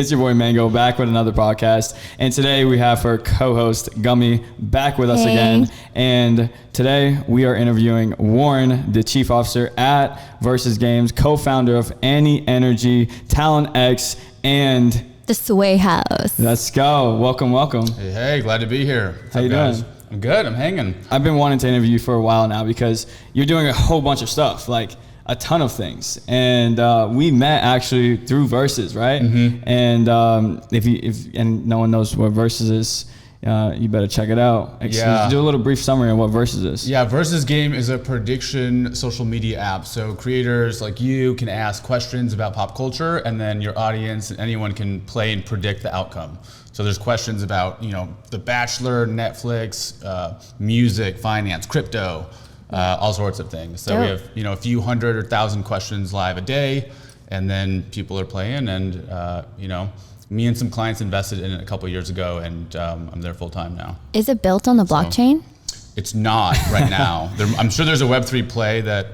It's your boy Mango back with another podcast, and today we have our co-host Gummy back with us again. And today we are interviewing Warren, the chief officer at VersusGame, co-founder of Any Energy, Talent X, and the Sway House. Let's go. Welcome. Hey, glad to be here. How you doing? I'm good. I'm hanging. I've been wanting to interview you for a while now because you're doing a whole bunch of stuff, like a ton of things, and we met actually through Versus, right? Mm-hmm. And if no one knows what Versus is, you better check it out. Do a little brief summary on what Versus is. Yeah, VersusGame is a prediction social media app. So creators like you can ask questions about pop culture, and then your audience and anyone can play and predict the outcome. So there's questions about, The Bachelor, Netflix, music, finance, crypto. All sorts of things. So we have, a few hundred or thousand questions live a day, and then people are playing, and me and some clients invested in it a couple of years ago, and I'm there full time now. Is it built on the blockchain? It's not right now. I'm sure there's a Web3 play that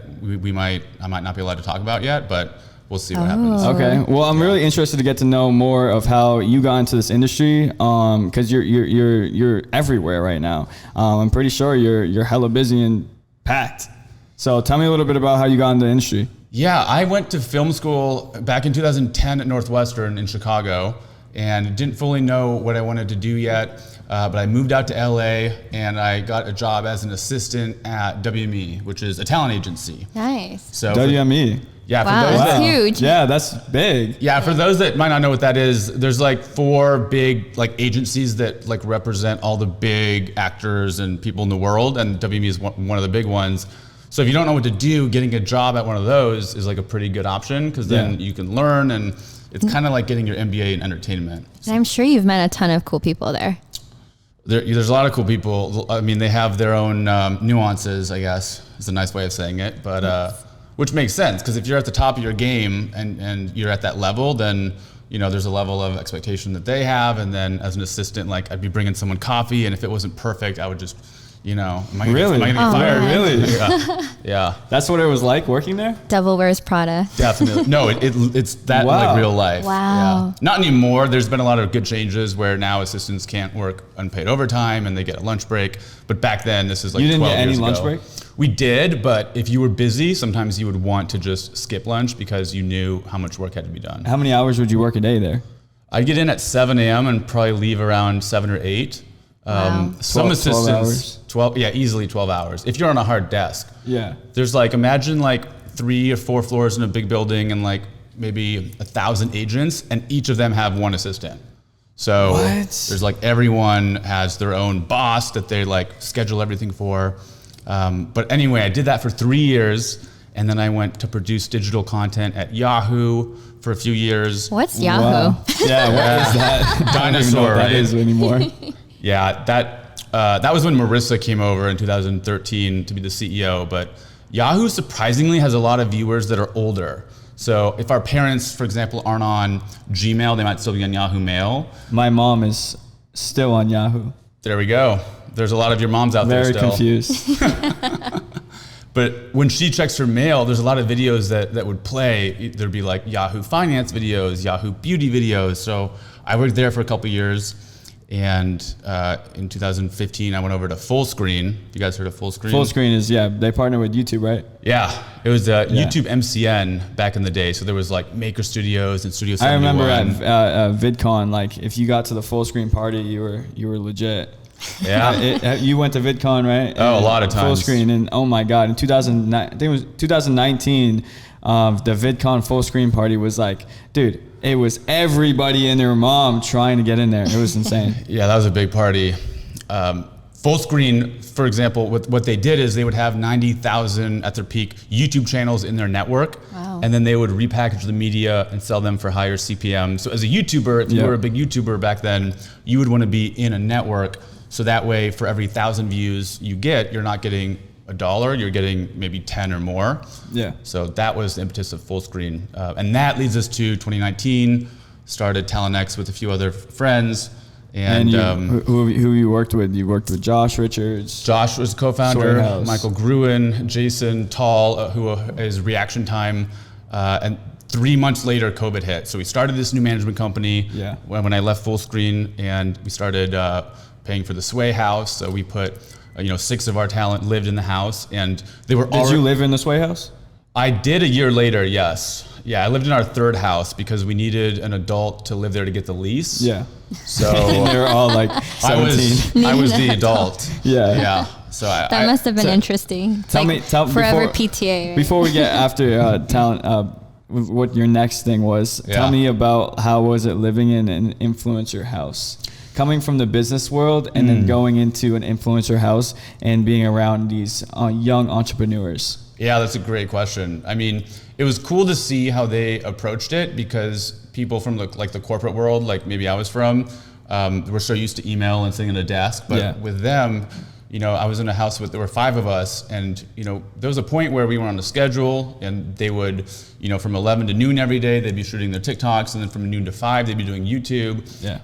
I might not be allowed to talk about yet, but we'll see what happens. Okay. Well, I'm really interested to get to know more of how you got into this industry, because you're everywhere right now. I'm pretty sure you're hella busy and packed. So tell me a little bit about how you got into the industry. Yeah, I went to film school back in 2010 at Northwestern in Chicago, and didn't fully know what I wanted to do yet. But I moved out to LA, and I got a job as an assistant at WME, which is a talent agency. Nice. So WME. Yeah, wow, for those that's huge. Yeah, that's big. Yeah, for those that might not know what that is, there's like 4 big agencies that represent all the big actors and people in the world, and WME is one of the big ones. So if you don't know what to do, getting a job at one of those is a pretty good option, because then you can learn, and it's kind of like getting your MBA in entertainment. And I'm sure you've met a ton of cool people there. There's a lot of cool people. I mean, they have their own nuances, I guess, is a nice way of saying it, but which makes sense, because if you're at the top of your game and you're at that level, then there's a level of expectation that they have. And then as an assistant, I'd be bringing someone coffee, and if it wasn't perfect, I would just, am I gonna get fired? Really? Yeah. That's what it was like working there? Devil Wears Prada. Definitely. No, it's that in real life. Wow. Yeah. Not anymore. There's been a lot of good changes where now assistants can't work unpaid overtime and they get a lunch break. But back then, this is 12 years ago. You didn't get any lunch break? We did, but if you were busy, sometimes you would want to just skip lunch because you knew how much work had to be done. How many hours would you work a day there? I'd get in at 7 a.m. and probably leave around 7 or 8. Wow. Some assistants, 12 hours? 12, yeah, easily 12 hours. If you're on a hard desk. Yeah. There's imagine 3 or 4 floors in a big building and maybe 1,000 agents, and each of them have one assistant. So there's everyone has their own boss that they schedule everything for. But anyway, I did that for 3 years, and then I went to produce digital content at Yahoo for a few years. What's Yahoo? Wow. Yeah, what is that? Dinosaur, I don't even know what that is anymore. Yeah, that was when Marissa came over in 2013 to be the CEO. But Yahoo surprisingly has a lot of viewers that are older. So if our parents, for example, aren't on Gmail, they might still be on Yahoo Mail. My mom is still on Yahoo. There we go. There's a lot of your moms out there still. Very confused. But when she checks her mail, there's a lot of videos that would play. There'd be Yahoo Finance videos, Yahoo Beauty videos. So I worked there for a couple years. And in 2015, I went over to Fullscreen. You guys heard of Fullscreen? Fullscreen is, they partner with YouTube, right? Yeah, it was YouTube MCN back in the day. So there was Maker Studios and Studio 71. I remember at VidCon, if you got to the Fullscreen party, you were legit. Yeah. You went to VidCon, right? Oh, a lot of times. Fullscreen, and oh my God, in 2009, I think it was 2019, the VidCon Fullscreen party was dude, it was everybody and their mom trying to get in there. It was insane. Yeah, that was a big party. Fullscreen, for example, what they did is they would have 90,000 at their peak YouTube channels in their network. Wow. And then they would repackage the media and sell them for higher CPM. So as a YouTuber, if you were a big YouTuber back then, you would want to be in a network. So that way, for every 1,000 views you get, you're not getting $1, you're getting maybe 10 or more. Yeah. So that was the impetus of Fullscreen. And that leads us to 2019, started Talent X with a few other friends. And who you worked with? You worked with Josh Richards. Josh was co-founder, Michael Gruen, Jason Tall, who is Reaction Time. And 3 months later, COVID hit. So we started this new management company Yeah. when I left Fullscreen, and we started paying for the Sway house. So we put, 6 of our talent lived in the house, and they were Did you live in the Sway house? I did a year later, yes. Yeah, I lived in our third house because we needed an adult to live there to get the lease. Yeah. So They were all like 17. I was the adult. Yeah. Yeah. So That must have been interesting. It's Tell like me, forever before, PTA. Right? Before we get after talent, what your next thing was, tell me about how was it living in an influencer house? Coming from the business world and then going into an influencer house and being around these young entrepreneurs. Yeah, that's a great question. I mean, it was cool to see how they approached it because people from the corporate world, like maybe I was from, were so used to email and sitting at a desk. But with them, I was in a house there were 5 of us, and there was a point where we were on a schedule, and they would, from 11 to noon every day, they'd be shooting their TikToks, and then from noon to 5, they'd be doing YouTube. Yeah.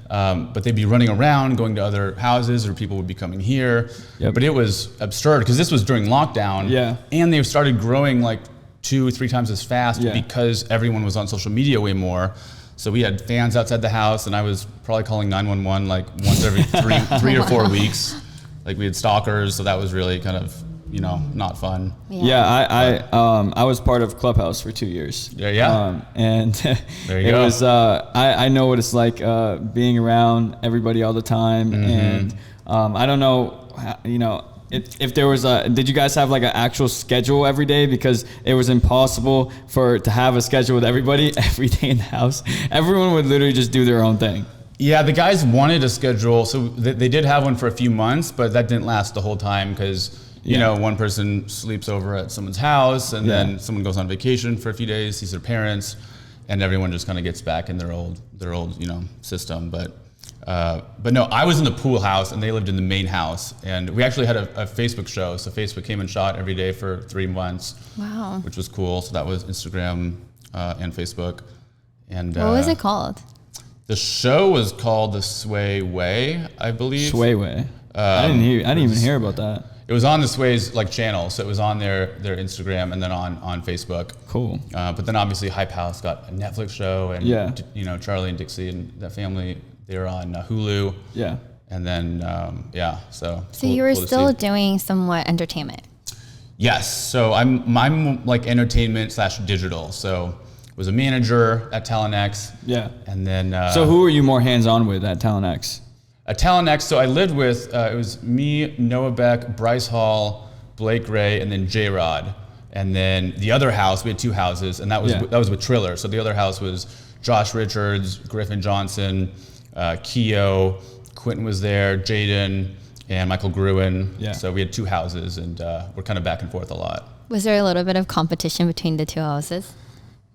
But they'd be running around, going to other houses, or people would be coming here. Yep. But it was absurd because this was during lockdown. Yeah. And they started growing like 2 or 3 times as fast because everyone was on social media way more. So we had fans outside the house, and I was probably calling 911 like once every 3 or 4 weeks. Like we had stalkers, so that was really kind of, not fun. I was part of Clubhouse for 2 years. Yeah. And There you it go. was, I know what it's like being around everybody all the time. And I don't know, if there was did you guys have like an actual schedule every day? Because it was impossible to have a schedule with everybody every day in the house. Everyone would literally just do their own thing. Yeah, the guys wanted a schedule, so they did have one for a few months, but that didn't last the whole time because, one person sleeps over at someone's house, and then someone goes on vacation for a few days, sees their parents, and everyone just kind of gets back in their old system. But no, I was in the pool house, and they lived in the main house, and we actually had a Facebook show, so Facebook came and shot every day for 3 months. Wow. Which was cool. So that was Instagram and Facebook. And What was it called? The show was called The Sway Way, I believe. Sway Way. I didn't even hear about that. It was on the Sway's channel, so it was on their Instagram and then on Facebook. Cool. But then obviously Hype House got a Netflix show, and Charlie and Dixie and that family, they were on Hulu. Yeah. And then so. So you were still doing somewhat entertainment. Yes. So I'm like entertainment / digital. So was a manager at Talent X. Yeah. And then. So who were you more hands-on with at Talent X? At Talent X, so I lived with, it was me, Noah Beck, Bryce Hall, Blake Gray, and then J-Rod. And then the other house, we had 2 houses, and that was with Triller. So the other house was Josh Richards, Griffin Johnson, Keo, Quentin was there, Jaden, and Michael Gruen. Yeah. So we had 2 houses, and we're kind of back and forth a lot. Was there a little bit of competition between the 2 houses?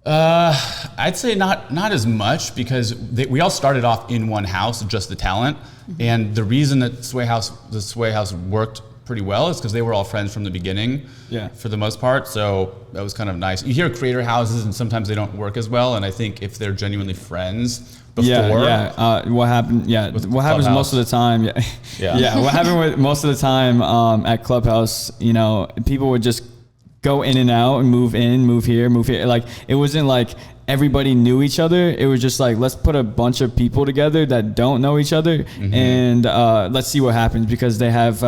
I'd say not as much because we all started off in one house, just the talent. And the reason that the Sway House worked pretty well is because they were all friends from the beginning, for the most part. So that was kind of nice. You hear creator houses and sometimes they don't work as well. And I think if they're genuinely friends before. What happened? Yeah. What happens most of the time? What happened with most of the time at Clubhouse? People would just go in and out and move in, move here. Like it wasn't like everybody knew each other. It was just like, let's put a bunch of people together that don't know each other and let's see what happens because they have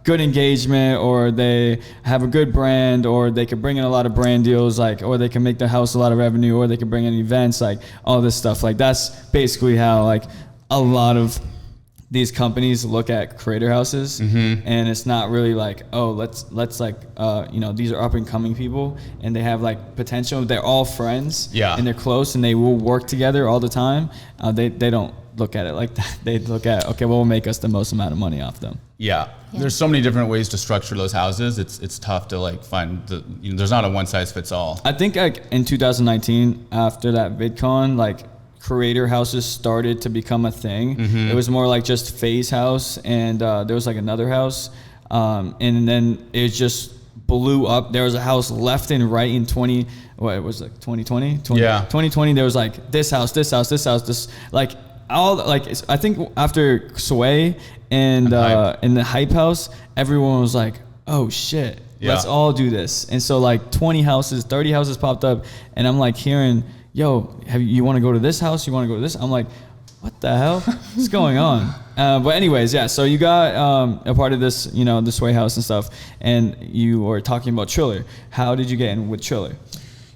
good engagement or they have a good brand or they could bring in a lot of brand deals or they can make their house a lot of revenue or they can bring in events, all this stuff. That's basically how a lot of these companies look at creator houses and it's not really let's these are up and coming people and they have potential. They're all friends and they're close and they will work together all the time. They don't look at it like that. They look at, okay, what will make us the most amount of money off them? Yeah. There's so many different ways to structure those houses. It's tough to find there's not a one size fits all. I think in 2019 after that VidCon, creator houses started to become a thing. It was more just FaZe House and there was another house and then it just blew up. There was a house left and right in 2020? 2020 there was this house, I think after Sway and the Hype House, everyone was oh shit, let's all do this. And so 20 houses, 30 houses popped up and I'm hearing yo, you want to go to this house? You want to go to this? I'm like, what the hell? What's going on? But anyways, yeah, so you got a part of this, the Sway House and stuff, and you were talking about Triller. How did you get in with Triller?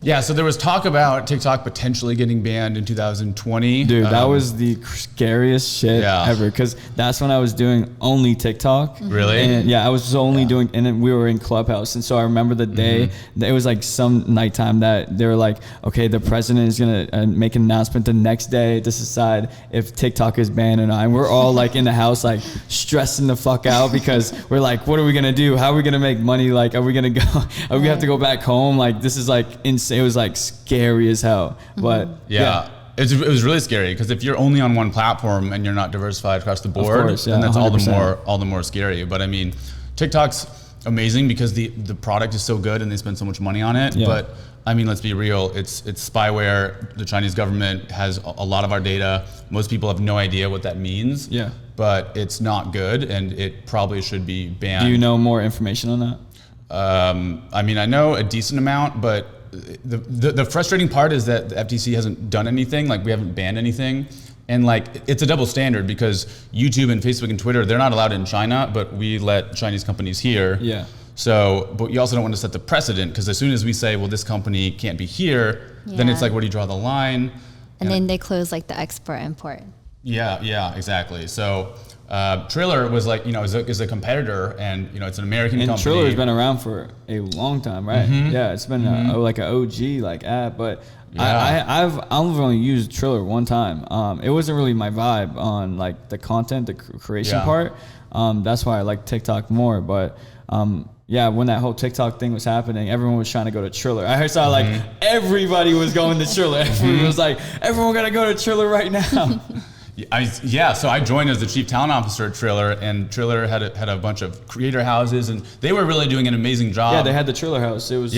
Yeah, so there was talk about TikTok potentially getting banned in 2020. Dude, that was the scariest shit ever, because that's when I was doing only TikTok. Really? And yeah, I was only doing, and then we were in Clubhouse. And so I remember the day, it was like some nighttime that they were like, okay, the president is going to make an announcement the next day to decide if TikTok is banned or not. And we're all like in the house, like stressing the fuck out because we're like, what are we going to do? How are we going to make money? Like, are we going to go, are we going to have to go back home? Like, this is like insane. It was like scary as hell, but yeah. It was really scary because if you're only on one platform and you're not diversified across the board, course, then that's 100%. all the more scary. But I mean, TikTok's amazing because the product is so good and they spend so much money on it. Yeah. But I mean, let's be real. It's spyware. The Chinese government has a lot of our data. Most people have no idea what that means. Yeah. But it's not good, and it probably should be banned. Do you know more information on that? I mean, I know a decent amount, but the frustrating part is that the FTC hasn't done anything. Like, we haven't banned anything. And like, it's a double standard because YouTube and Facebook and Twitter, they're not allowed in China, but we let Chinese companies here. Yeah. So, but you also don't want to set the precedent because as soon as we say, well, this company can't be here, then it's like, where do you draw the line? And then they close like the export import. Yeah, exactly. So Triller was like, is a competitor, and it's an American company. And Triller's been around for a long time, right? Yeah, it's been like an OG like app, but I've only used Triller one time. It wasn't really my vibe on like the content, the creation part. That's why I like TikTok more, but yeah, when that whole TikTok thing was happening, everyone was trying to go to Triller. I saw like everybody was going to Triller. Everyone was like, everyone got to go to Triller right now. So I joined as the chief talent officer at Triller, and Triller had a bunch of creator houses, and they were really doing an amazing job. Yeah, they had the Triller house. It was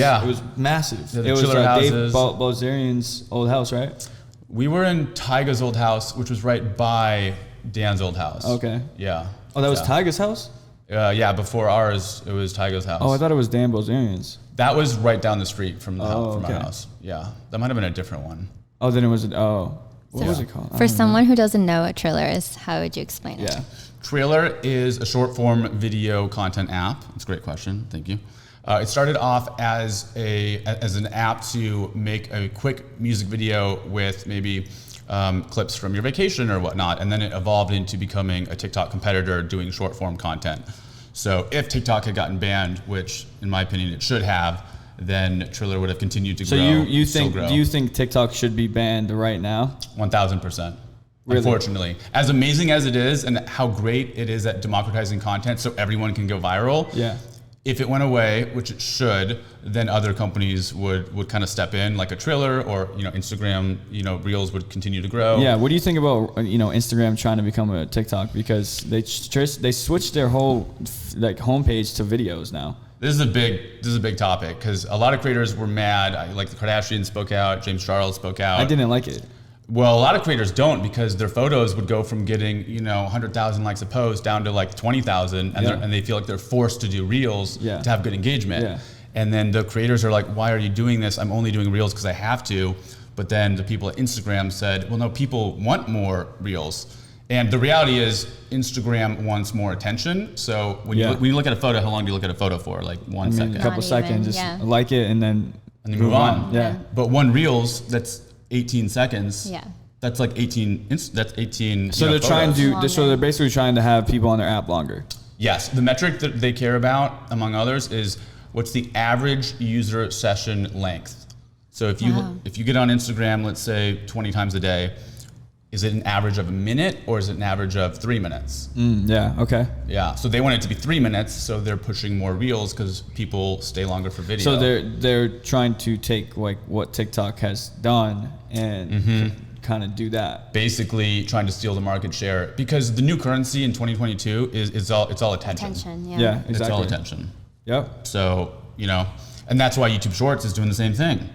massive. It was Triller Dave houses. Balzerian's old house, right? We were in Tyga's old house, which was right by Dan's old house. Okay. Yeah. Oh, that was Tyga's house? Yeah, before ours, it was Tyga's house. Oh, I thought it was Dan Balzerian's. That was right down the street from our okay. house. Yeah, that might have been a different one. Oh, then it was, what was it called? For someone who doesn't know what Triller is, how would you explain it? Yeah. Triller is a short form video content app. That's a great question. Thank you. It started off as an app to make a quick music video with maybe clips from your vacation or whatnot, and then it evolved into becoming a TikTok competitor doing short form content. So if TikTok had gotten banned, which in my opinion it should have, then Triller would have continued to grow. So do you think TikTok should be banned right now? 1,000%. Really? Unfortunately, as amazing as it is and how great it is at democratizing content so everyone can go viral. Yeah. If it went away, which it should, then other companies would kind of step in, like a Triller, or Instagram, Reels would continue to grow. Yeah. What do you think about Instagram trying to become a TikTok, because they switched their whole like homepage to videos now? This is a big topic because a lot of creators were mad. Like the Kardashians spoke out, James Charles spoke out. I didn't like it. Well, a lot of creators don't, because their photos would go from getting 100,000 likes a post down to like 20,000, and they feel like they're forced to do Reels to have good engagement. Yeah. And then the creators are like, why are you doing this? I'm only doing Reels because I have to. But then the people at Instagram said, well, no, people want more Reels. And the reality is Instagram wants more attention. So when you look at a photo, how long do you look at a photo for? Like 1 second. A couple seconds, just like it and then move on. Yeah. But one Reels, that's 18 seconds. Yeah. That's like 18. That's 18. So they're trying to. So they're basically trying to have people on their app longer. Yes. The metric that they care about, among others, is what's the average user session length. So if you get on Instagram, let's say 20 times a day, is it an average of a minute or is it an average of 3 minutes? Yeah. Okay. Yeah. So they want it to be 3 minutes, so they're pushing more Reels because people stay longer for video. So they're trying to take like what TikTok has done and kind of do that. Basically, trying to steal the market share, because the new currency in 2022 is all attention. Attention. Yeah. Yeah. Exactly. It's all attention. Yep. So and that's why YouTube Shorts is doing the same thing.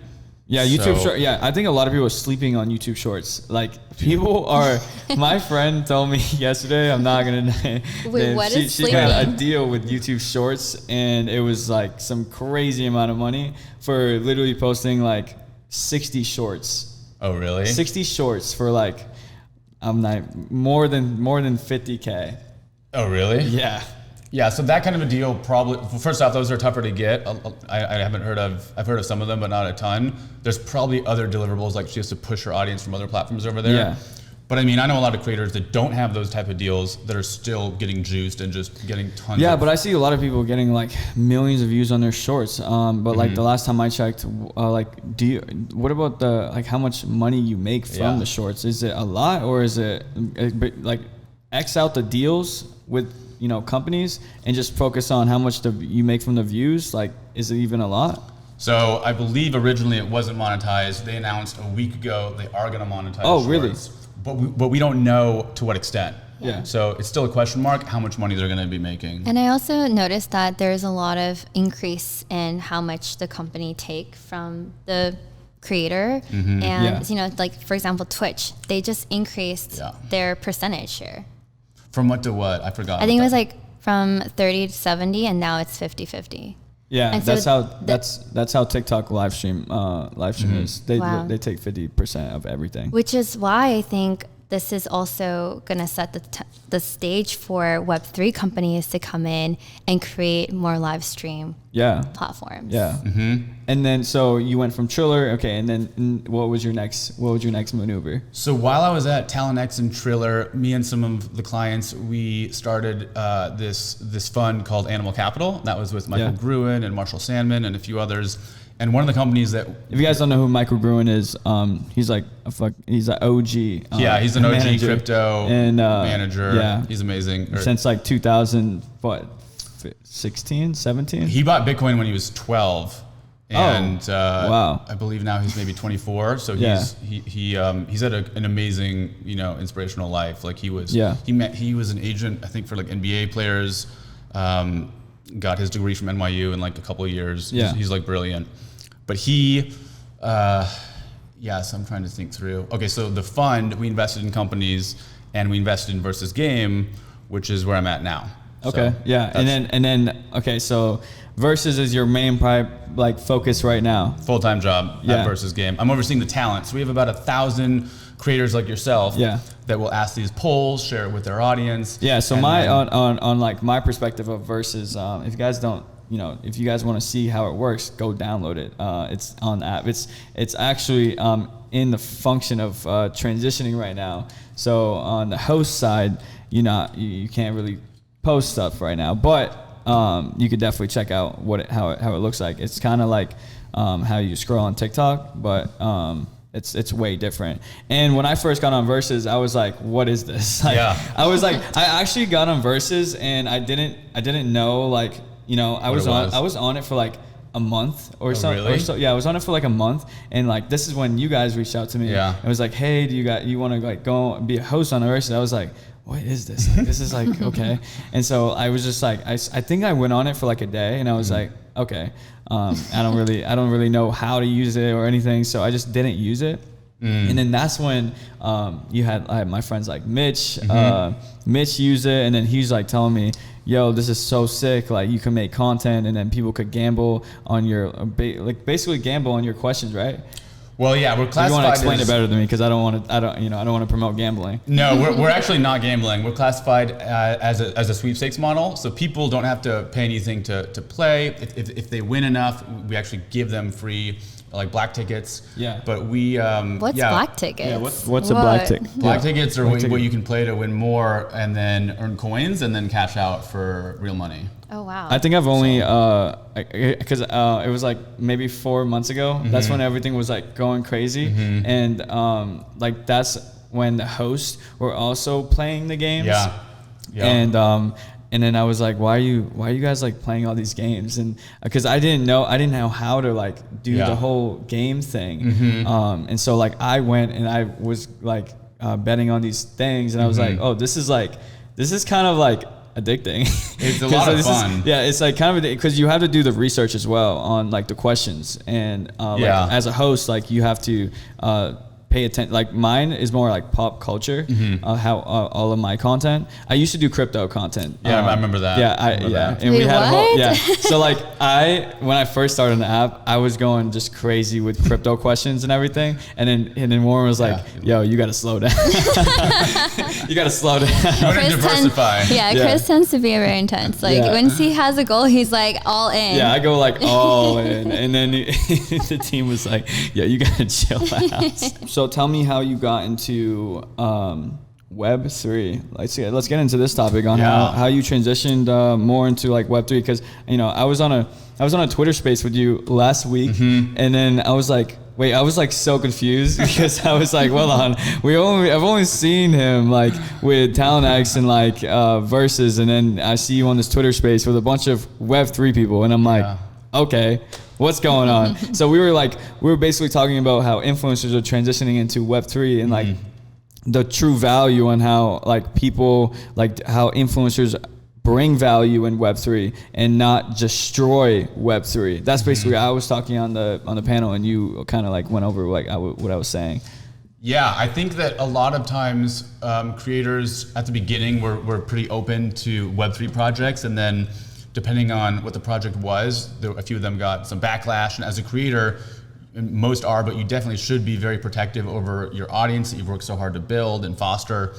Yeah, YouTube Shorts. Yeah, I think a lot of people are sleeping on YouTube Shorts. Like, people are. My friend told me yesterday. I'm not gonna. Wait, what is she got a deal with YouTube Shorts, and it was like some crazy amount of money for literally posting like 60 shorts Oh, really? 60 shorts for like, I'm not more than 50K. Oh, really? Yeah. Yeah, so that kind of a deal probably, well, first off, those are tougher to get. I've heard of some of them, but not a ton. There's probably other deliverables, like she has to push her audience from other platforms over there. Yeah. But I mean, I know a lot of creators that don't have those type of deals that are still getting juiced and just getting tons Yeah, of. but I see a lot of people getting like millions of views on their shorts. But like the last time I checked, what about like how much money you make from the shorts? Is it a lot, or is it like X out the deals with, companies and just focus on how much you make from the views? Like, is it even a lot? So I believe originally it wasn't monetized. They announced a week ago they are going to monetize. Oh, shorts, really? But we don't know to what extent. Yeah. So it's still a question mark how much money they're going to be making. And I also noticed that there's a lot of increase in how much the company take from the creator. And, like for example, Twitch, they just increased their percentage share. From what to what? I forgot. I think it was like from 30 to 70, and now it's 50-50. Yeah, and that's so that's how TikTok live stream is. They take 50% of everything. Which is why I think this is also going to set the stage for Web3 companies to come in and create more live stream platforms. Yeah. And then so you went from Triller, okay, and then what was your next maneuver? So while I was at TalentX and Triller, me and some of the clients, we started this fund called Animal Capital. That was with Michael Gruen and Marshall Sandman and a few others. And one of the companies that, if you guys don't know who Michael Gruen is, he's like he's an OG. He's an OG crypto and manager. Yeah, he's amazing. Since like 2016, 17. He bought Bitcoin when he was 12, and wow. I believe now he's maybe 24. So he's had an amazing, inspirational life. Like he was an agent, I think, for like NBA players. Got his degree from NYU in like a couple of years. Yeah. He's like brilliant. But so I'm trying to think through. Okay, so the fund, we invested in companies and we invested in VersusGame, which is where I'm at now. Okay, so and then okay, so Versus is your main focus right now. Full-time job at VersusGame. I'm overseeing the talent. So we have about 1,000 creators like yourself that will ask these polls, share it with their audience. Yeah, so on like my perspective of Versus, if you guys don't, if you guys want to see how it works, go download it. It's on the app. It's actually in the function of transitioning right now. So on the host side, you can't really post stuff right now, but you could definitely check out how it looks like. It's kind of like how you scroll on TikTok, but it's way different. And when I first got on Versus, I was like, what is this? I actually got on Versus and I didn't know, I was on it for like a month or something. Really? I was on it for like a month, and like this is when you guys reached out to me. Yeah. It was like, hey, you want to like go and be a host on Versus? I was like, what is this? Like, this is like okay. And so I was just like, I think I went on it for like a day, and I was like, okay, I don't really know how to use it or anything, so I just didn't use it. And then that's when I had my friends like Mitch. Mitch used it, and then he's like telling me, yo, this is so sick. Like you can make content, and then people could gamble on your basically gamble on your questions, right? Well, yeah, we're classified. You want to explain it better than me because I don't want to promote gambling. No, we're actually not gambling. We're classified as a sweepstakes model, so people don't have to pay anything to play. If they win enough, we actually give them free like black tickets. Yeah. But we what's black tickets? Yeah, what's a black ticket? Black tickets are what you can play to win more and then earn coins and then cash out for real money. Oh wow! I think I've only because it was like maybe 4 months ago. That's when everything was like going crazy, and like that's when the hosts were also playing the games. Yeah. And then I was like, why are you guys like playing all these games? And because I didn't know how to like do the whole game thing. And so like I went and I was like betting on these things, and I was like, oh, this is kind of like addicting. It's a lot of fun. It's like kind of because you have to do the research as well on like the questions, and like as a host, like you have to pay attention. Like mine is more like pop culture, how all of my content. I used to do crypto content. Yeah, I remember that. Yeah, and Wait, we had a whole, what? So like when I first started the app, I was going just crazy with crypto questions and everything. And then Warren was like, yo, you got to slow down. You got to slow down. You want to diversify. Chris tends to be very intense. Like when he has a goal, he's like all in. Yeah, I go like all in. And then the team was like, yeah, you got to chill out. So tell me how you got into Web3. Let's get into this topic on how you transitioned more into like Web3, because I was on a Twitter space with you last week, and then I was like, wait, I was like so confused because I was like, well, I've only seen him like with Talent X and like Versus, and then I see you on this Twitter space with a bunch of Web3 people, and I'm like, okay, what's going on? So we were basically talking about how influencers are transitioning into Web3 and like the true value on how like people, like how influencers bring value in Web3 and not destroy Web3. That's basically I was talking on the panel, and you kind of like went over like what I was saying. Yeah, I think that a lot of times creators at the beginning were pretty open to Web3 projects, and then depending on what the project was, a few of them got some backlash. And as a creator, most are, but you definitely should be very protective over your audience that you've worked so hard to build and foster.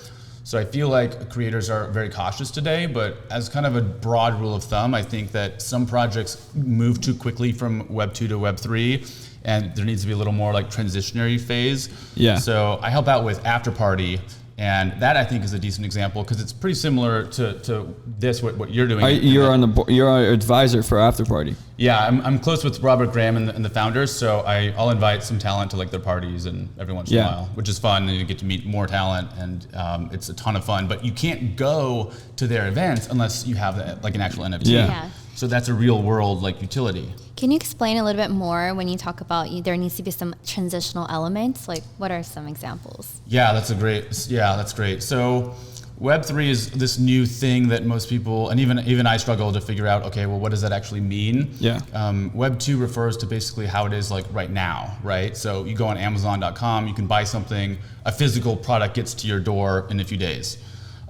So I feel like creators are very cautious today, but as kind of a broad rule of thumb, I think that some projects move too quickly from Web 2 to Web 3, and there needs to be a little more like transitionary phase. Yeah. So I help out with After Party, and that I think is a decent example because it's pretty similar to this, what you're doing. You're an advisor for After Party. Yeah, I'm close with Robert Graham and the founders, so I'll invite some talent to like their parties and every once in a while, which is fun, and you get to meet more talent, and it's a ton of fun. But you can't go to their events unless you have like an actual NFT. Yeah. So that's a real world like utility. Can you explain a little bit more when you talk about there needs to be some transitional elements? Like what are some examples? Yeah, that's great. So Web3 is this new thing that most people, and even I struggle to figure out, okay, well, what does that actually mean? Yeah. Web2 refers to basically how it is like right now, right? So you go on Amazon.com, you can buy something, a physical product gets to your door in a few days.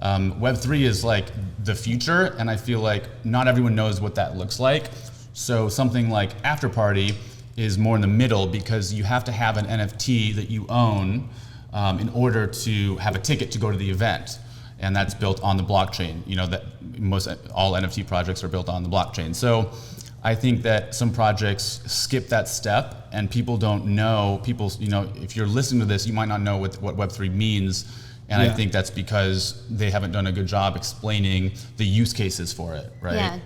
Web3 is like the future, and I feel like not everyone knows what that looks like. So something like After Party is more in the middle because you have to have an NFT that you own in order to have a ticket to go to the event. And that's built on the blockchain. That all NFT projects are built on the blockchain. So I think that some projects skip that step, and people don't know. If you're listening to this, you might not know what Web3 means. And I think that's because they haven't done a good job explaining the use cases for it, right? Yeah.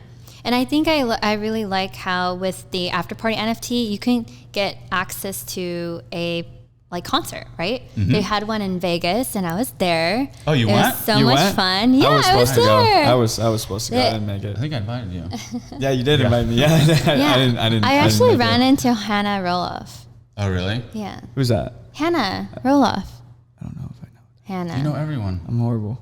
And I think I really like how with the After Party NFT, you can get access to a concert, right? They had one in Vegas, and I was there. Oh, you went? It was so much fun. Yeah, I was there. I was supposed to go. I didn't make it. I think I invited you. Yeah, you did invite me. Yeah, I didn't. I actually ran into Hannah Roloff. Oh, really? Yeah. Who's that? Hannah Roloff. I don't know if I know. Hannah. You know everyone. I'm horrible.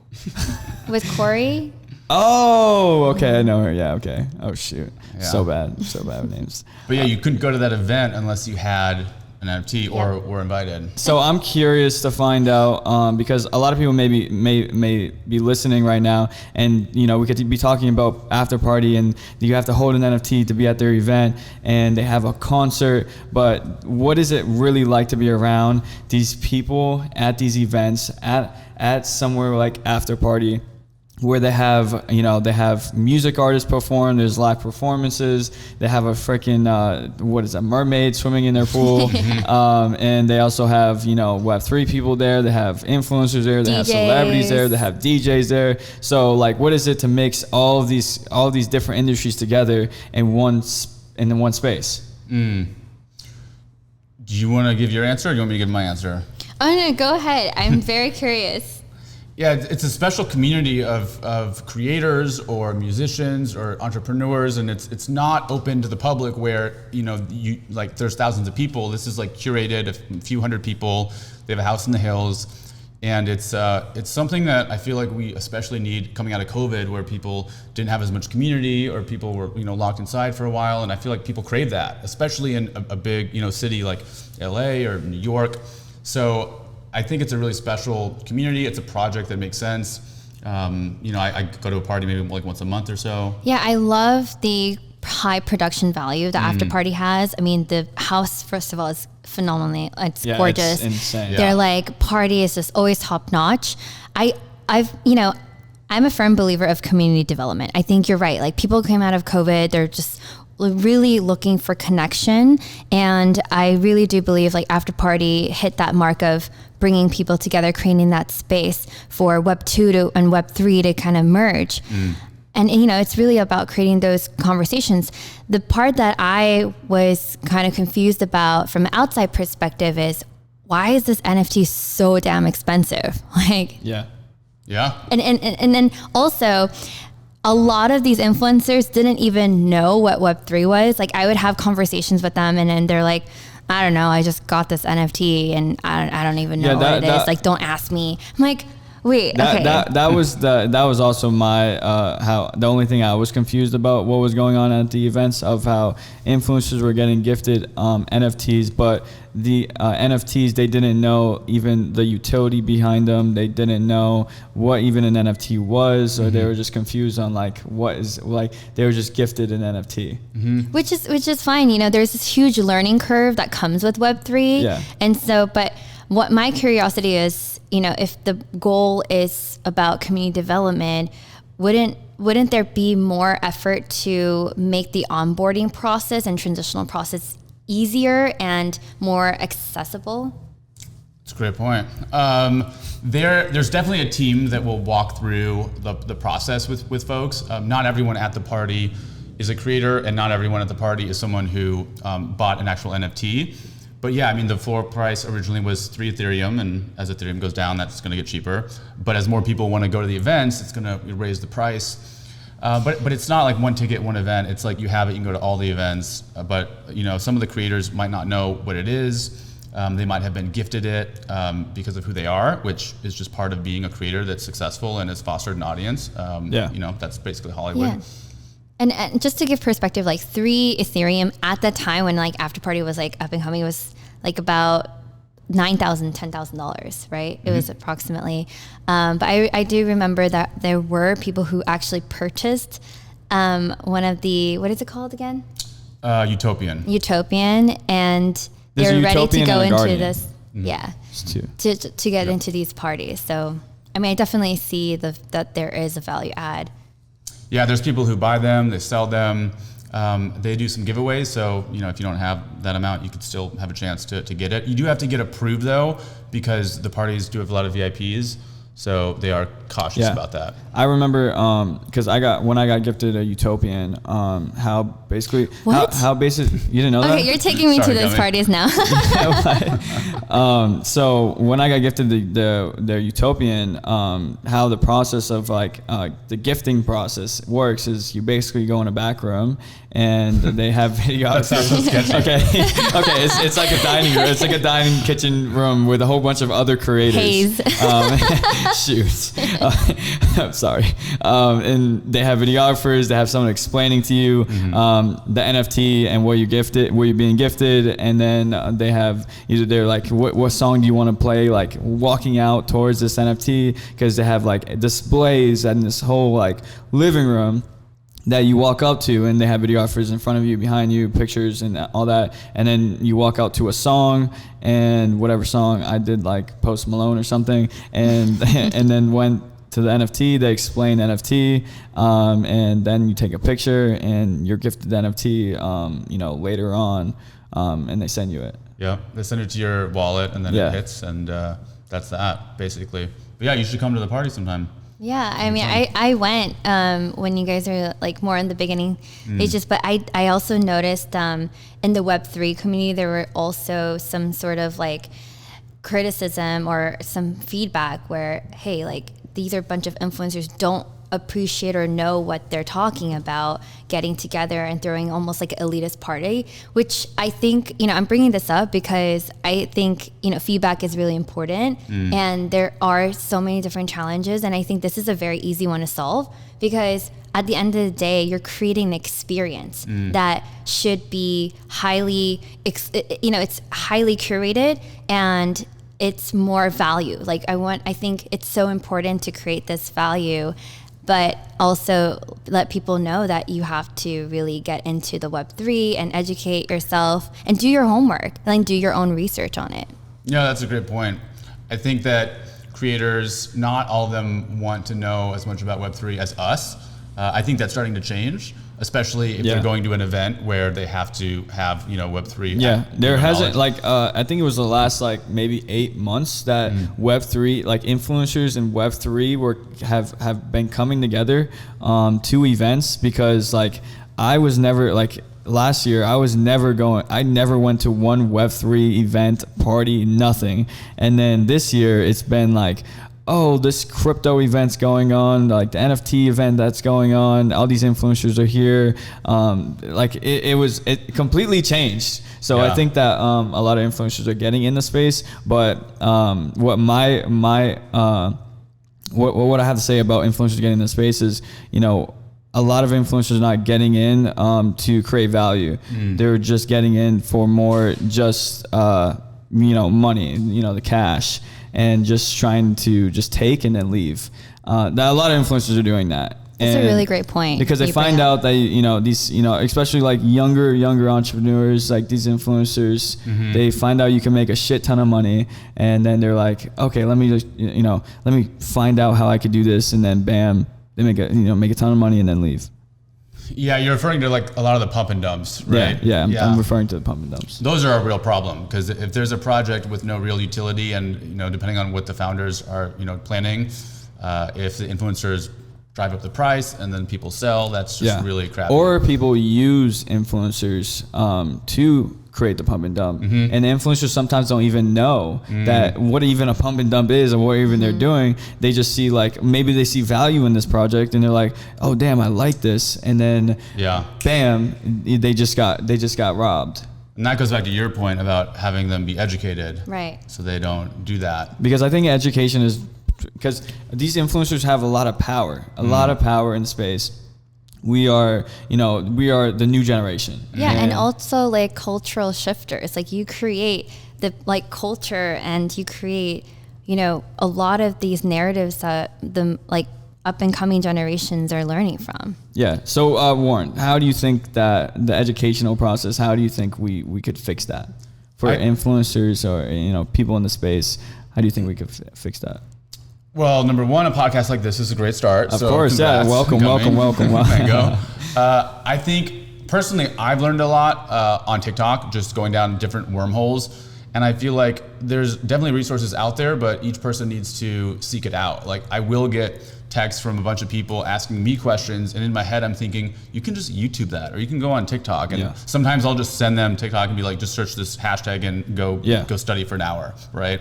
With Corey? Oh, okay, I know her. Yeah, okay. Oh, shoot. Yeah. So bad with names. But yeah, you couldn't go to that event unless you had an NFT or were invited. So I'm curious to find out because a lot of people may be listening right now, and we could be talking about After Party, and you have to hold an NFT to be at their event, and they have a concert. But what is it really like to be around these people at these events at somewhere like After Party, where they have music artists perform, there's live performances, they have a freaking mermaid swimming in their pool, and they also have Web3 people there, they have influencers there, they have celebrities there, they have DJs there. So like, what is it to mix all of these different industries together in one space? Do you want to give your answer, or do you want me to give my answer? Oh no, go ahead. I'm very curious. Yeah, it's a special community of creators or musicians or entrepreneurs, and it's not open to the public where there's thousands of people. This is like curated, a few hundred people. They have a house in the hills, and it's something that I feel like we especially need coming out of COVID, where people didn't have as much community, or people were locked inside for a while, and I feel like people crave that, especially in a big city like LA or New York. So I think it's a really special community. It's a project that makes sense. I go to a party maybe like once a month or so. Yeah, I love the high production value the after party has. I mean, the house, first of all, is phenomenally, it's gorgeous. It's insane. Their like party is just always top notch. I'm a firm believer of community development. I think you're right. Like people came out of COVID, they're just really looking for connection. And I really do believe like after party hit that mark of bringing people together, creating that space for Web 2 and Web 3 to kind of merge. And it's really about creating those conversations. The part that I was kind of confused about from an outside perspective is, why is this NFT so damn expensive? Like, yeah. And then also, a lot of these influencers didn't even know what Web3 was. Like I would have conversations with them and then they're like, I don't know, I just got this NFT and I don't even know what it is. Like, don't ask me. I'm like, wait, okay. That was also my the only thing I was confused about what was going on at the events, of how influencers were getting gifted NFTs, but the NFTs, they didn't know even the utility behind them. They didn't know what even an NFT was, or they were just confused on like what is, like they were just gifted an NFT. Which is fine. There's this huge learning curve that comes with Web3. Yeah. And so, but what my curiosity is, if the goal is about community development, wouldn't there be more effort to make the onboarding process and transitional process easier and more accessible? That's a great point. There's definitely a team that will walk through the process with folks. Not everyone at the party is a creator, and not everyone at the party is someone who bought an actual NFT. But yeah, I mean, the floor price originally was 3 Ethereum, and as Ethereum goes down, that's going to get cheaper. But as more people want to go to the events, it's going to raise the price. But it's not like one ticket, one event. It's like you have it, you can go to all the events. But some of the creators might not know what it is. They might have been gifted it because of who they are, which is just part of being a creator that's successful and has fostered an audience. That's basically Hollywood. Yeah. And just to give perspective, like 3 Ethereum at the time when like After Party was like up and coming was like about $9,000, $10,000, right? It was approximately. But I do remember that there were people who actually purchased one of the, what is it called again? Utopian, and they're ready to go into this. Yeah. To get into these parties. So, I mean, I definitely see that there is a value add. Yeah, there's people who buy them, they sell them, they do some giveaways. So, if you don't have that amount, you could still have a chance to get it. You do have to get approved though, because the parties do have a lot of VIPs. So they are cautious about that. I remember because when I got gifted a Utopian, how basically how basic, you didn't know that? Okay, you're taking me to those parties now. So when I got gifted the Utopian, how the process of like the gifting process works is you basically go in a back room and they have videos. That sounds so sketchy. Okay, it's like a dining room. It's like a dining kitchen room with a whole bunch of other creators. Haze. Shoot. I'm sorry. And they have videographers, they have someone explaining to you the NFT and what you're being gifted, and then they have either they're like, what song do you want to play, like walking out towards this NFT, because they have like displays in this whole like living room that you walk up to, and they have videographers in front of you, behind you, pictures and all that, and then you walk out to a song, and whatever song I did, like Post Malone or something, and and then went to the NFT, they explain NFT, and then you take a picture and you're gifted the NFT later on, and they send you it. Yeah, they send it to your wallet, and then it hits, and that's that basically. But yeah, you should come to the party sometime. Yeah, I mean, I went when you guys are like more in the beginning stages, but I also noticed in the Web3 community, there were also some sort of like criticism or some feedback where, hey, like these are a bunch of influencers don't appreciate or know what they're talking about, getting together and throwing almost like an elitist party, which I think, I'm bringing this up because I think, feedback is really important, and there are so many different challenges, and I think this is a very easy one to solve, because at the end of the day, you're creating an experience that should be highly, it's highly curated, and it's more value. Like I think it's so important to create this value, but also let people know that you have to really get into the Web3 and educate yourself and do your homework and do your own research on it. Yeah, that's a great point. I think that creators, not all of them want to know as much about Web3 as us. I think that's starting to change, especially if they're going to an event where they have to have, Web3. Yeah, there hasn't, I think it was the last, maybe 8 months that Web3, influencers in Web3 have been coming together to events, because, I was never, last year, I never went to one Web3 event, party, nothing. And then this year, it's been this crypto event's going on, the NFT event that's going on, all these influencers are here. It completely changed. So I think that a lot of influencers are getting in the space, but what what I have to say about influencers getting in the space is, a lot of influencers are not getting in to create value. They're just getting in for more just money, the cash, and just trying to just take and then leave. A lot of influencers are doing that. That's a really great point. Because they find out that, these, especially younger entrepreneurs, these influencers, they find out you can make a shit ton of money, and then they're like, okay, let me just, let me find out how I could do this, and then bam, they make a ton of money and then leave. Yeah, you're referring to a lot of the pump and dumps, right? Yeah, I'm referring to the pump and dumps. Those are a real problem, because if there's a project with no real utility, and depending on what the founders are planning, if the influencers drive up the price and then people sell, that's just really crappy. Or people use influencers to create the pump and dump, and the influencers sometimes don't even know that what even a pump and dump is, or what even they're doing. They just see maybe they see value in this project, and they're like, oh damn, I like this, and then bam, they just got robbed. And that goes back to your point about having them be educated, right? So they don't do that. Because I think education is, because these influencers have a lot of power in the space. We are the new generation. Yeah, and also cultural shifters. You create the culture, and you create, a lot of these narratives that the up and coming generations are learning from. Yeah. So Warren, how do you think that the educational process, how do you think we could fix that for influencers or people in the space? How do you think we could fix that? Well, number one, a podcast like this is a great start. Of course, yeah. Welcome. There you go. I think, personally, I've learned a lot on TikTok, just going down different wormholes. And I feel like there's definitely resources out there, but each person needs to seek it out. I will get texts from a bunch of people asking me questions, and in my head I'm thinking, you can just YouTube that, or you can go on TikTok. And sometimes I'll just send them TikTok and be like, just search this hashtag and go study for an hour, right?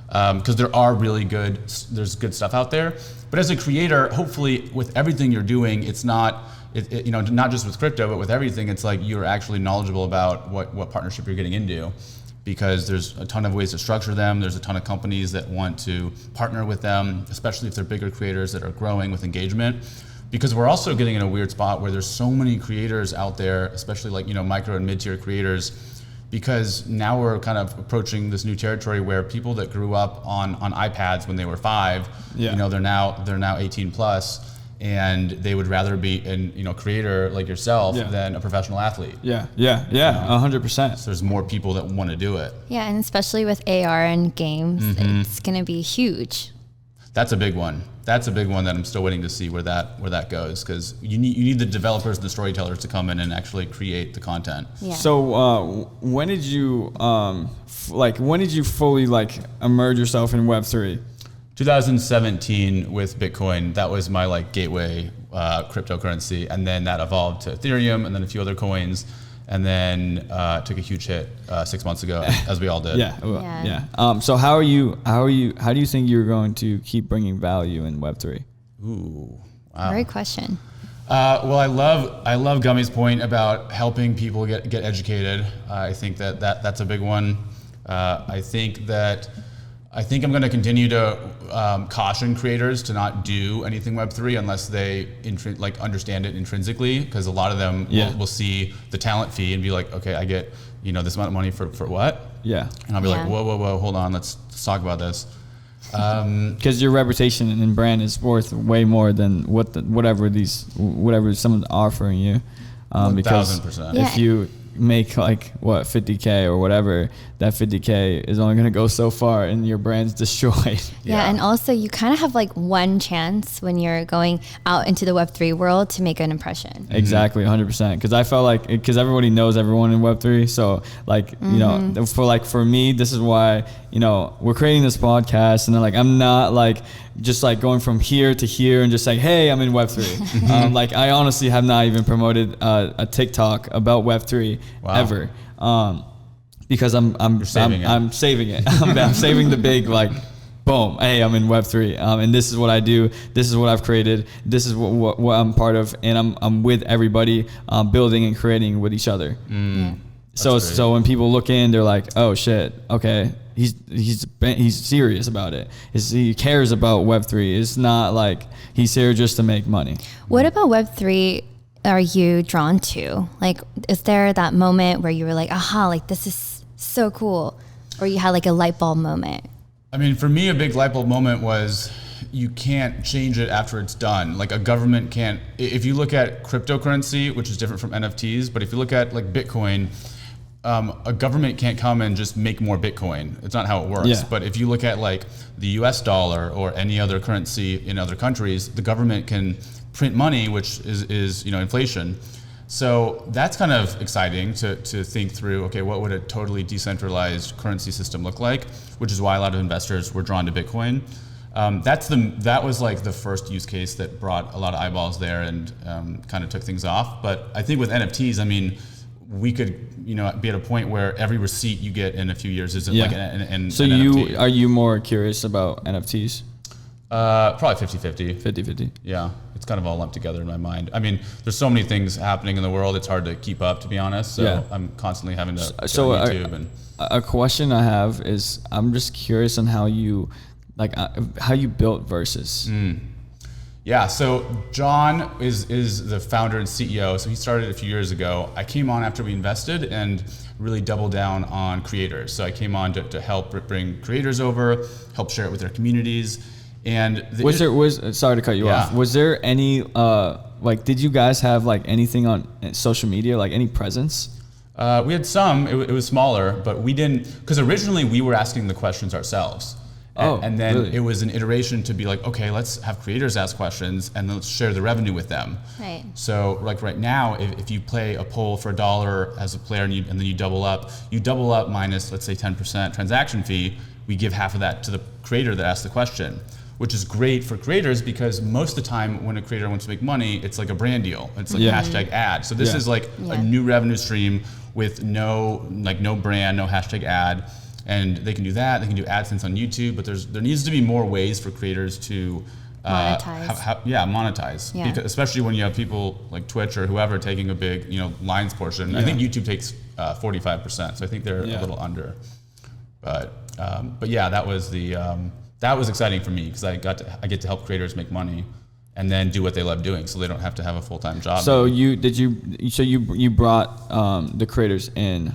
Because there are there's good stuff out there. But as a creator, hopefully with everything you're doing, it's not, not just with crypto, but with everything, it's you're actually knowledgeable about what partnership you're getting into, because there's a ton of ways to structure them. There's a ton of companies that want to partner with them, especially if they're bigger creators that are growing with engagement. Because we're also getting in a weird spot where there's so many creators out there, especially micro and mid-tier creators, because now we're kind of approaching this new territory where people that grew up on iPads when they were 5, they're now 18 plus, and they would rather be a creator like yourself than a professional athlete. 100%. So there's more people that want to do it. Yeah, and especially with AR and games, it's going to be huge. That's a big one. That's a big one that I'm still waiting to see where that goes, because you need the developers and the storytellers to come in and actually create the content. Yeah. So when did you fully immerse yourself in Web3? 2017 with Bitcoin. That was my gateway cryptocurrency, and then that evolved to Ethereum and then a few other coins. And then took a huge hit 6 months ago, as we all did. So how do you think you're going to keep bringing value in Web3? Ooh, wow. Great question. Well, I love Gummy's point about helping people get educated. I think that's a big one. I think that I think I'm going to continue to caution creators to not do anything Web3 unless they understand it intrinsically, because a lot of them will see the talent fee and be like, okay, I get this amount of money for what? Yeah. And I'll be like, whoa, hold on, let's talk about this. Because your reputation and brand is worth way more than whatever someone's offering you. Because 1,000%. if you make like what 50K or whatever, that 50K is only going to go so far and your brand's destroyed. Yeah, and also you kind of have like one chance when you're going out into the Web3 world to make an impression. Exactly, 100%. Because I felt like, because everybody knows everyone in Web3, so like you know, for me, this is why we're creating this podcast, and then like I'm not like just like going from here to here and just saying, hey, I'm in Web3. Like I honestly have not even promoted a TikTok about Web3 ever. Because I'm saving it. I'm saving the big like, boom, hey, I'm in Web3, and this is what I do. This is what I've created. This is what I'm part of, and I'm with everybody, building and creating with each other. So when people look in, they're like, oh shit, okay, he's serious about it. He cares about Web3. It's not like he's here just to make money. What about Web3 are you drawn to? Like, is there that moment where you were like, aha, like this is so cool, or you had like a light bulb moment? I mean, for me, a big light bulb moment was you can't change it after it's done. Like a government can't. If you look at cryptocurrency, which is different from NFTs, but if you look at like Bitcoin, a government can't come and just make more Bitcoin. It's not how it works. But if you look at like the US dollar or any other currency in other countries, the government can print money, which is inflation. So that's kind of exciting to think through, okay, what would a totally decentralized currency system look like? Which is why a lot of investors were drawn to Bitcoin. That was like the first use case that brought a lot of eyeballs there and kind of took things off. But I think with NFTs, I mean, we could be at a point where every receipt you get in a few years isn't like an So NFT. Are you more curious about NFTs? Probably 50-50. 50-50. Yeah, it's kind of all lumped together in my mind. I mean, there's so many things happening in the world, it's hard to keep up, to be honest. So I'm constantly having to get on YouTube. A question I have is, I'm just curious on how you built Versus. Yeah, so John is the founder and CEO. So he started a few years ago. I came on after we invested and really doubled down on creators. So I came on to help bring creators over, help share it with their communities. And sorry to cut you off. Was there any did you guys have like anything on social media, like any presence? We had some. It was smaller, but we didn't, because originally we were asking the questions ourselves. And then it was an iteration to be like, okay, let's have creators ask questions and let's share the revenue with them. Right. So like right now, if you play a poll for $1 as a player and then you double up minus, let's say 10% transaction fee, we give half of that to the creator that asked the question, which is great for creators because most of the time when a creator wants to make money, it's like a brand deal. It's like hashtag ad. So this is like a new revenue stream with no brand, no hashtag ad. And they can do that. They can do AdSense on YouTube, but there needs to be more ways for creators to monetize. Yeah. Because especially when you have people like Twitch or whoever taking a big lines portion. I think YouTube takes 45%, so I think they're a little under. But yeah, that was exciting for me because I get to help creators make money and then do what they love doing, so they don't have to have a full-time job. So you brought the creators in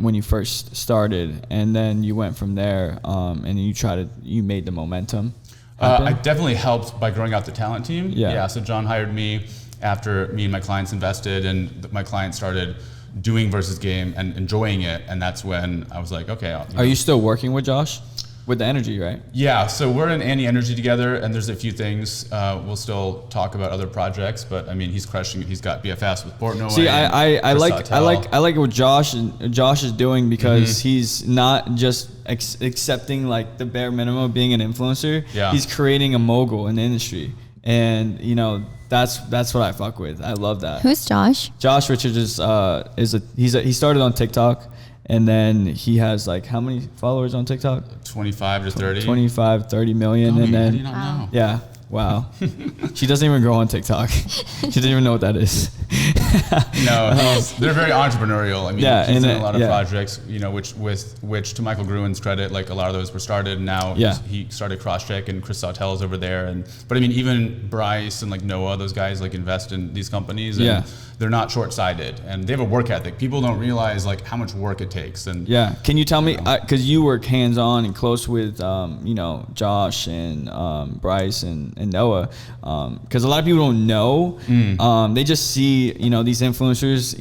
when you first started, and then you went from there, and you made the momentum. I definitely helped by growing out the talent team. Yeah. So John hired me after me and my clients invested, and my clients started doing VersusGame and enjoying it, and that's when I was like, okay. Are you still working with Josh? With the energy, right? Yeah, so we're in Annie Energy together, and there's a few things. We'll still talk about other projects, but I mean, he's crushing it. He's got BFS with Portnoy. See, I like what Josh is doing because he's not just accepting like the bare minimum of being an influencer. Yeah. He's creating a mogul in the industry, and that's what I fuck with. I love that. Who's Josh? Josh Richards he started on TikTok. And then he has like how many followers on TikTok? 25 to 30. 25, 30 million. And then, how do you not know? Yeah. Wow. She doesn't even go on TikTok. She doesn't even know what that is. they're very entrepreneurial. I mean, he's in a lot of projects, which to Michael Gruen's credit, like a lot of those were started. And now he started CrossCheck, and Chris Sautel's over there. But I mean, even Bryce and like Noah, those guys like invest in these companies, and they're not short-sighted, and they have a work ethic. People don't realize like how much work it takes. And can you tell me, because you work hands-on and close with Josh and Bryce and Noah, because a lot of people don't know. They just see these influencers,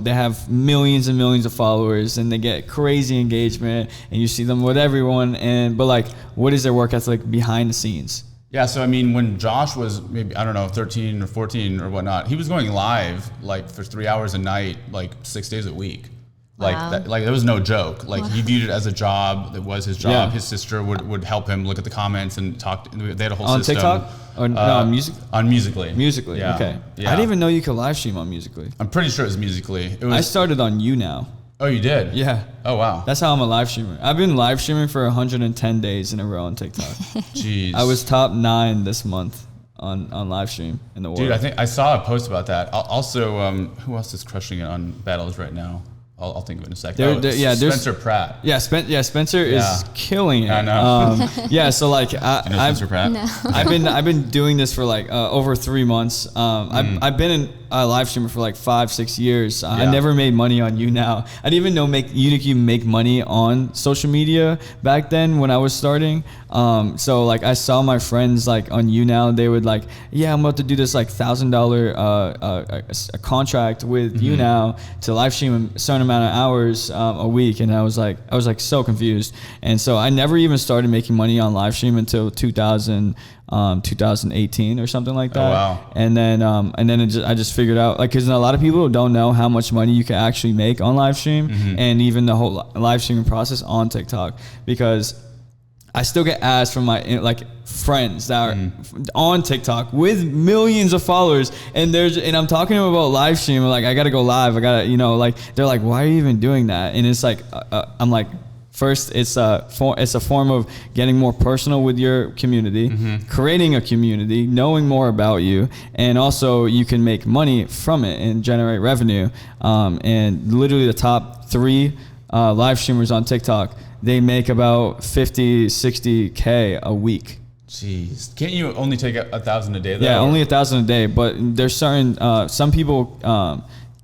they have millions and millions of followers, and they get crazy engagement, and you see them with everyone, but like, what is their work ethic behind the scenes? Yeah, so I mean, when Josh was maybe, I don't know, 13 or 14 or whatnot, he was going live like for 3 hours a night, like 6 days a week. Like like it was no joke. Like he viewed it as a job. That was his job. Yeah. His sister would help him look at the comments and talk. They had a whole system. On TikTok? Or no, Music? On Musical.ly. Musical.ly, yeah. Okay. Yeah. I didn't even know you could live stream on Musical.ly. I'm pretty sure it was Musical.ly. I started on YouNow. Oh, you did? Yeah. Oh, wow. That's how I'm a live streamer. I've been live streaming for 110 days in a row on TikTok. Jeez. I was top 9 this month on live stream in the world. Dude, I think I saw a post about that. Also, who else is crushing it on battles right now? I'll think of it in a second. Spencer Pratt. Yeah, Spencer is killing it. I know. So like Spencer Pratt? No. I've been doing this for like over 3 months. I've been a live streamer for like 5-6 years. I never made money on YouNow. I didn't even know you can make money on social media back then when I was starting. So like I saw my friends like on YouNow, they would like, I'm about to do this like $1,000 a contract with YouNow to live stream a certain amount of hours a week, and I was like so confused. And so I never even started making money on live stream until 2018 or something like that. Oh, wow. And then I just figured out, like, because a lot of people don't know how much money you can actually make on live stream, and even the whole live streaming process on TikTok, because I still get ads from my like friends that are on TikTok with millions of followers, and I'm talking to them about live stream. Like, I gotta go live. I gotta, like, they're like, why are you even doing that? And it's like, I'm like, first, it's a form of getting more personal with your community, creating a community, knowing more about you, and also you can make money from it and generate revenue. And literally the top 3 live streamers on TikTok, they make about 50, 60K a week. Jeez, can't you only take 1,000 a day though? Yeah, only 1,000 a day, but there's certain, some people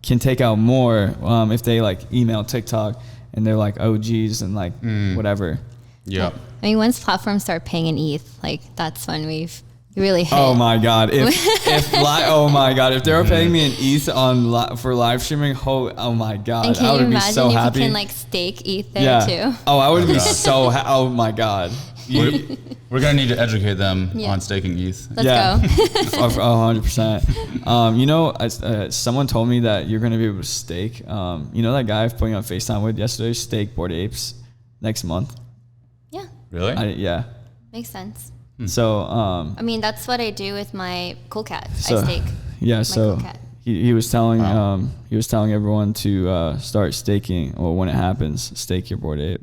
can take out more if they like email TikTok and they're like OGs and like whatever. Yeah. I mean, once platforms start paying in ETH, like that's when we've really hit. Oh my God! If they were paying me an ETH for live streaming, oh my God! And I would be so happy. Can you imagine if you can like stake ETH there too? Oh, I would be so happy. Oh my God! We're gonna need to educate them on staking ETH. Let's go. 100%. Someone told me that you're gonna be able to stake. That guy I was putting on FaceTime with yesterday, stake Bored Apes next month. Yeah. Really? Yeah. Makes sense. So, I mean, that's what I do with my cool cat. I stake. Yeah. So cool cat. he was telling everyone to start staking, or when it happens, stake your Bored Ape.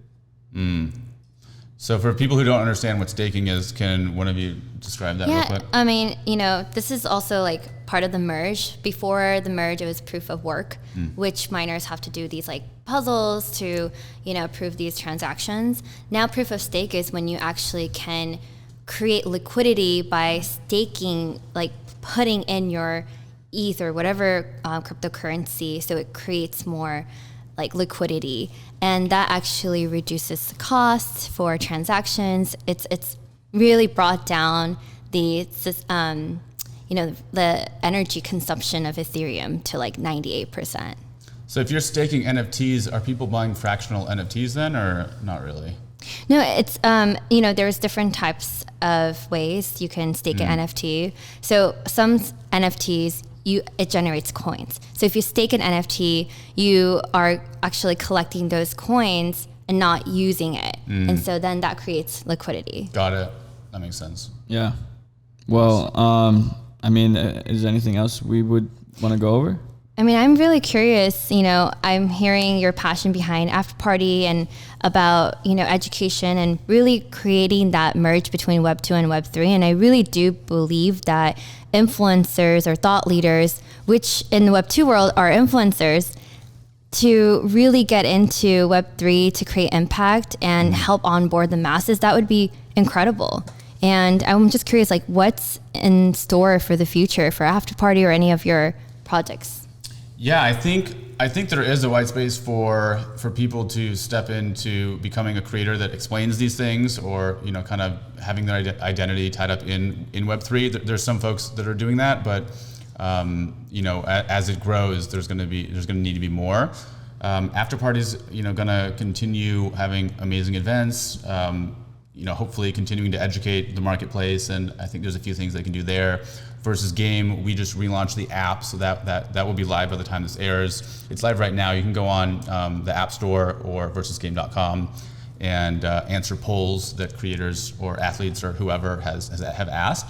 So for people who don't understand what staking is, can one of you describe that real quick? I mean, this is also like part of the merge. Before the merge, it was proof of work, which miners have to do these like puzzles to, prove these transactions. Now proof of stake is when you actually can create liquidity by staking, like putting in your ETH or whatever cryptocurrency, so it creates more like liquidity, and that actually reduces the cost for transactions. It's really brought down the the energy consumption of Ethereum to like 98%. So if you're staking NFTs, are people buying fractional NFTs then, or not really? No, it's there's different types of ways you can stake an NFT. So some NFTs, it generates coins. So if you stake an NFT, you are actually collecting those coins and not using it. And so then that creates liquidity. Got it. That makes sense. Yeah. Well, I mean, is there anything else we would want to go over? I mean, I'm really curious, I'm hearing your passion behind After Party and about, education and really creating that merge between Web 2 and Web 3. And I really do believe that influencers or thought leaders, which in the Web 2 world are influencers, to really get into Web 3 to create impact and help onboard the masses, that would be incredible. And I'm just curious, like, what's in store for the future for After Party or any of your projects? Yeah, I think there is a white space for people to step into becoming a creator that explains these things, or kind of having their identity tied up in Web3. There's some folks that are doing that, but as it grows, there's going to need to be more. After Party's going to continue having amazing events. Hopefully continuing to educate the marketplace, and I think there's a few things they can do there. VersusGame, we just relaunched the app, so that will be live by the time this airs. It's live right now. You can go on the App Store or versusgame.com and answer polls that creators or athletes or whoever have asked.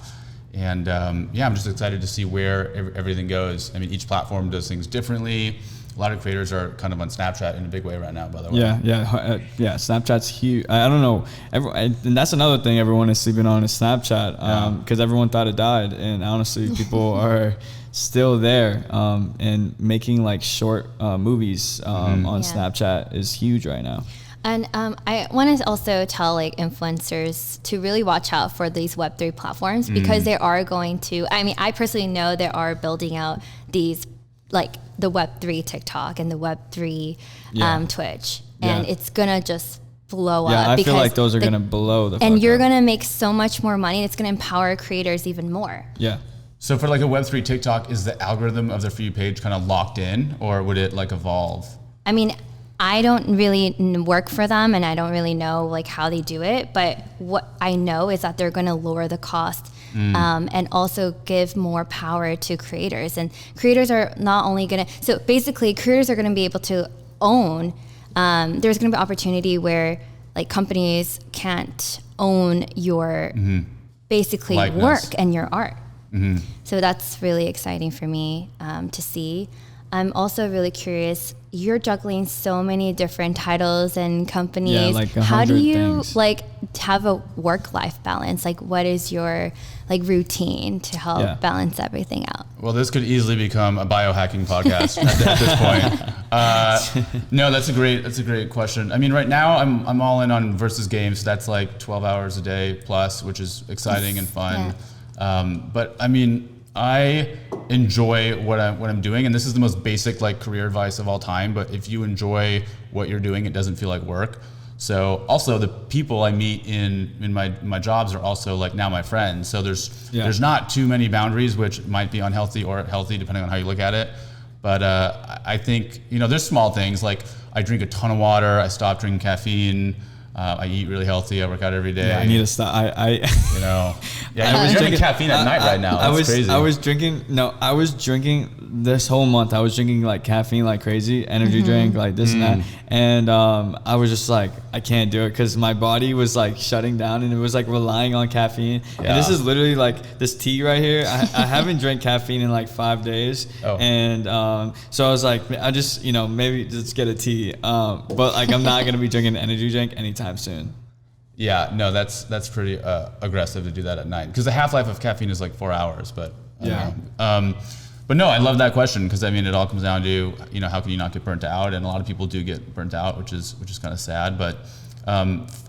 And I'm just excited to see where everything goes. I mean, each platform does things differently. A lot of creators are kind of on Snapchat in a big way right now, by the way. Yeah. Snapchat's huge. I don't know. And that's another thing everyone is sleeping on is Snapchat, because everyone thought it died. And honestly, people are still there. And making like short movies on Snapchat is huge right now. And I want to also tell like influencers to really watch out for these Web3 platforms, because they are going to, I personally know they are building out these like the Web3 TikTok and the Web3 Twitch, and it's gonna just blow up. Yeah, I feel like those are gonna blow the fuck and you're up. Gonna make so much more money. It's gonna empower creators even more. Yeah. So for like a Web3 TikTok, is the algorithm of the For You page kind of locked in, or would it like evolve? I mean, I don't really work for them, and I don't really know like how they do it. But what I know is that they're going to lower the cost and also give more power to creators. And creators are not only going to, so basically creators are going to be able to own, there's going to be opportunity where like companies can't own your basically Likeness. work and your art. So that's really exciting for me to see. I'm also really curious, you're juggling so many different titles and companies. Yeah, like 100 How do you things. like have a work-life balance? Like what is your like routine to help balance everything out? Well, this could easily become a biohacking podcast at this point. No, that's a great question. I mean, right now I'm all in on VersusGame, so that's like 12 hours a day plus, which is exciting and fun. Yeah. But I mean, I enjoy what I'm doing, and this is the most basic like career advice of all time. But if you enjoy what you're doing, it doesn't feel like work. So also the people I meet in my jobs are also like now my friends. So there's not too many boundaries, which might be unhealthy or healthy depending on how you look at it. But I think there's small things like I drink a ton of water. I stopped drinking caffeine. I eat really healthy. I work out every day. Yeah, I need to stop. I was drinking caffeine at night right now. That's crazy. I was drinking this whole month. I was drinking like caffeine like crazy, energy drink, like this and that. And I was just like, I can't do it because my body was like shutting down and it was like relying on caffeine. Yeah. And this is literally like this tea right here. I haven't drank caffeine in like 5 days. Oh. And so I was like, I just, maybe just get a tea. But like, I'm not going to be drinking an energy drink anytime soon. Yeah, no, that's pretty aggressive to do that at night because the half-life of caffeine is like 4 hours. But but no, I love that question because I mean it all comes down to how can you not get burnt out, and a lot of people do get burnt out, which is kind of sad. But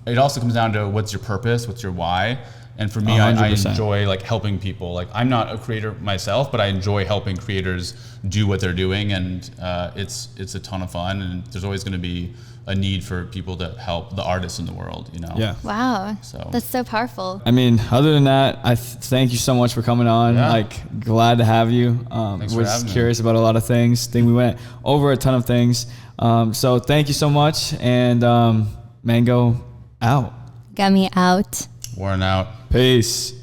it also comes down to what's your purpose, what's your why. And for me, I enjoy like helping people. Like I'm not a creator myself, but I enjoy helping creators do what they're doing, and it's a ton of fun. And there's always going to be a need for people to help the artists in the world, Yeah. Wow. So that's so powerful. I mean, other than that, I thank you so much for coming on. Yeah. Like, glad to have you. Was curious about a lot of things. We went over a ton of things. So thank you so much. And Mango out. Gummy out. Warren out. Peace.